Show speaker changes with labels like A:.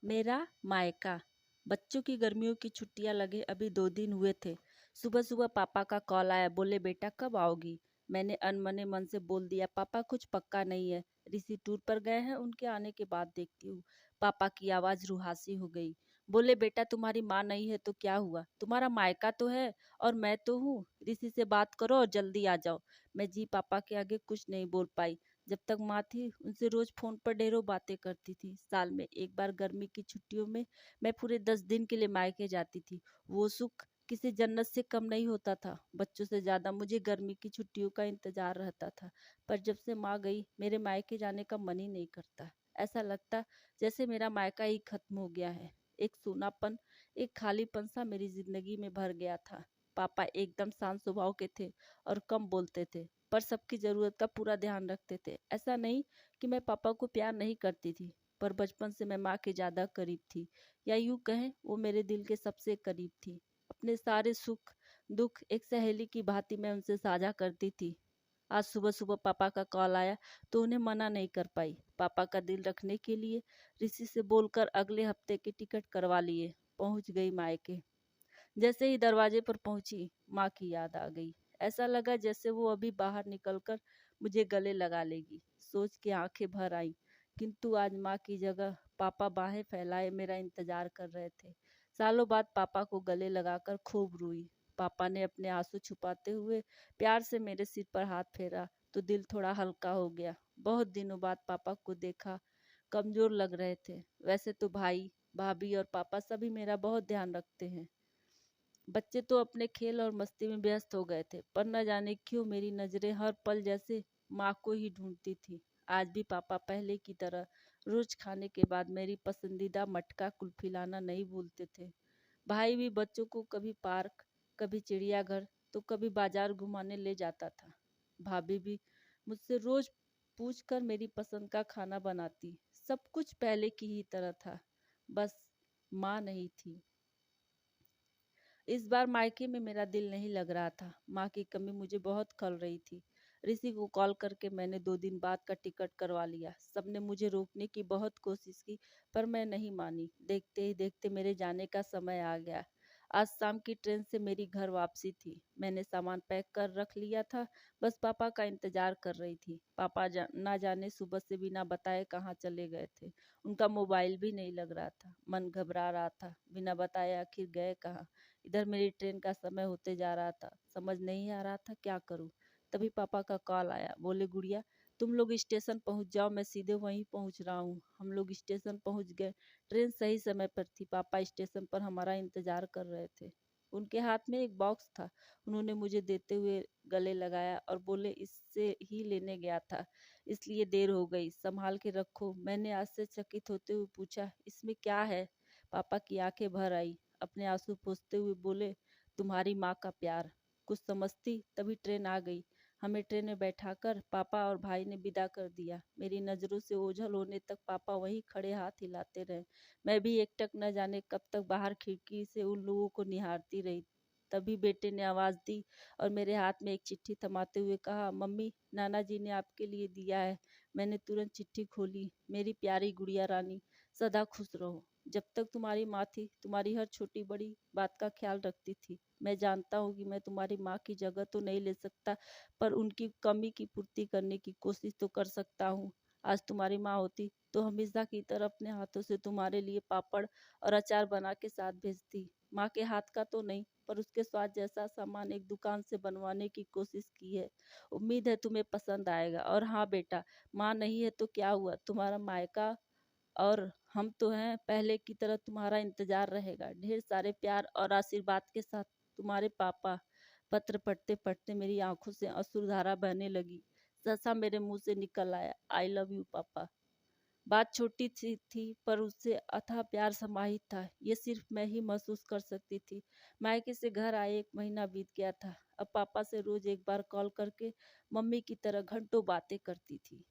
A: मेरा मायका। बच्चों की गर्मियों की छुट्टियां लगे अभी 2 दिन हुए थे। सुबह सुबह पापा का कॉल आया, बोले बेटा कब आओगी। मैंने अनमने मन से बोल दिया पापा कुछ पक्का नहीं है, ऋषि टूर पर गए हैं, उनके आने के बाद देखती हूँ। पापा की आवाज रुहासी हो गई। बोले बेटा तुम्हारी माँ नहीं है तो क्या हुआ, तुम्हारा मायका तो है और मैं तो हूँ। ऋषि से बात करो और जल्दी आ जाओ। मैं जी पापा के आगे कुछ नहीं बोल पाई। जब तक माँ थी उनसे रोज फोन पर ढेरों बातें करती थी। साल में एक बार गर्मी की छुट्टियों में मैं पूरे 10 दिन के लिए मायके जाती थी। वो सुख किसी जन्नत से कम नहीं होता था। बच्चों से ज्यादा मुझे गर्मी की छुट्टियों का इंतजार रहता था। पर जब से माँ गई मेरे मायके जाने का मन ही नहीं करता। ऐसा लगता जैसे मेरा मायका ही खत्म हो गया है। एक सूनापन, एक खालीपन सा मेरी जिंदगी में भर गया था। पापा एकदम शांत स्वभाव के थे और कम बोलते थे, पर सबकी ज़रूरत का पूरा ध्यान रखते थे। ऐसा नहीं कि मैं पापा को प्यार नहीं करती थी, पर बचपन से मैं माँ के ज़्यादा करीब थी, या यूँ कहें वो मेरे दिल के सबसे करीब थी। अपने सारे सुख दुख एक सहेली की भांति मैं उनसे साझा करती थी। आज सुबह सुबह पापा का कॉल आया तो उन्हें मना नहीं कर पाई। पापा का दिल रखने के लिए ऋषि से बोलकर अगले हफ्ते की टिकट करवा लिए। पहुंच गई मायके। जैसे ही दरवाजे पर पहुंची, माँ की याद आ गई। ऐसा लगा जैसे वो अभी बाहर निकलकर मुझे गले लगा लेगी। सोच के आंखें भर आईं। किंतु आज माँ की जगह पापा बाहें फैलाए मेरा इंतजार कर रहे थे। सालों बाद पापा को गले लगाकर खूब रोई। पापा ने अपने आंसू छुपाते हुए प्यार से मेरे सिर पर हाथ फेरा तो दिल थोड़ा हल्का हो गया। बहुत दिनों बाद पापा को देखा, कमजोर लग रहे थे। वैसे तो भाई भाभी और पापा सभी मेरा बहुत ध्यान रखते हैं। बच्चे तो अपने खेल और मस्ती में व्यस्त हो गए थे, पर न जाने क्यों मेरी नजरें हर पल जैसे माँ को ही ढूंढती थी। आज भी पापा पहले की तरह रोज खाने के बाद मेरी पसंदीदा मटका कुल्फी लाना नहीं भूलते थे। भाई भी बच्चों को कभी पार्क, कभी चिड़ियाघर, तो कभी बाजार घुमाने ले जाता था। भाभी भी मुझसे रोज पूछ कर मेरी पसंद का खाना बनाती। सब कुछ पहले की ही तरह था, बस माँ नहीं थी। इस बार मायके में मेरा दिल नहीं लग रहा था। माँ की कमी मुझे बहुत खल रही थी। ऋषि को कॉल करके मैंने 2 दिन बाद का टिकट करवा लिया। सबने मुझे रोकने की बहुत कोशिश की, पर मैं नहीं मानी। देखते ही देखते मेरे जाने का समय आ गया। आज शाम की ट्रेन से मेरी घर वापसी थी। मैंने सामान पैक कर रख लिया था, बस पापा का इंतजार कर रही थी। पापा ना जाने सुबह से बिना बताए कहाँ चले गए थे। उनका मोबाइल भी नहीं लग रहा था। मन घबरा रहा था, बिना बताए आखिर गए कहाँ। इधर मेरी ट्रेन का समय होते जा रहा था, समझ नहीं आ रहा था क्या करूं। तभी पापा का कॉल आया, बोले गुड़िया तुम लोग स्टेशन पहुंच जाओ, मैं सीधे वहीं पहुंच रहा हूँ। हम लोग स्टेशन पहुंच गए। ट्रेन सही समय पर थी। पापा स्टेशन पर हमारा इंतजार कर रहे थे। उनके हाथ में एक बॉक्स था। उन्होंने मुझे देते हुए गले लगाया और बोले इससे ही लेने गया था, इसलिए देर हो गई, संभाल के रखो। मैंने आश्चर्यचकित होते हुए पूछा इसमें क्या है। पापा की आंखें भर आई। अपने आंसू पोंछते हुए बोले तुम्हारी माँ का प्यार। कुछ समझती तभी ट्रेन आ गई। हमें ट्रेन में बैठाकर पापा और भाई ने विदा कर दिया। मेरी नजरों से ओझल होने तक पापा वहीं खड़े हाथ हिलाते रहे। मैं भी एकटक न जाने कब तक बाहर खिड़की से उन लोगों को निहारती रही। तभी बेटे ने आवाज दी और मेरे हाथ में एक चिट्ठी थमाते हुए कहा मम्मी, नाना जी ने आपके लिए दिया है। मैंने तुरंत चिट्ठी खोली। मेरी प्यारी गुड़िया रानी, सदा खुश रहो। जब तक तुम्हारी माँ थी तुम्हारी हर छोटी बड़ी बात का ख्याल रखती थी। मैं जानता हूँ कि मैं तुम्हारी माँ की जगह तो नहीं ले सकता, पर उनकी कमी की पूर्ति करने की कोशिश तो कर सकता हूँ। आज तुम्हारी माँ होती तो हमेशा की तरह अपने हाथों से तुम्हारे लिए पापड़ और अचार बना के साथ भेजती। माँ के हाथ का तो नहीं, पर उसके स्वाद जैसा सामान एक दुकान से बनवाने की कोशिश की है। उम्मीद है तुम्हें पसंद आएगा। और हाँ बेटा, माँ नहीं है तो क्या हुआ, तुम्हारा मायका और हम तो हैं। पहले की तरह तुम्हारा इंतजार रहेगा। ढेर सारे प्यार और आशीर्वाद के साथ, तुम्हारे पापा। पत्र पढ़ते पढ़ते मेरी आंखों से अश्रुधारा बहने लगी। सहसा मेरे मुंह से निकल आया आई लव यू पापा। बात छोटी सी थी पर उससे अथाह प्यार समाहित था। ये सिर्फ मैं ही महसूस कर सकती थी। मायके से घर आए 1 महीना बीत गया था। अब पापा से रोज एक बार कॉल करके मम्मी की तरह घंटों बातें करती थी।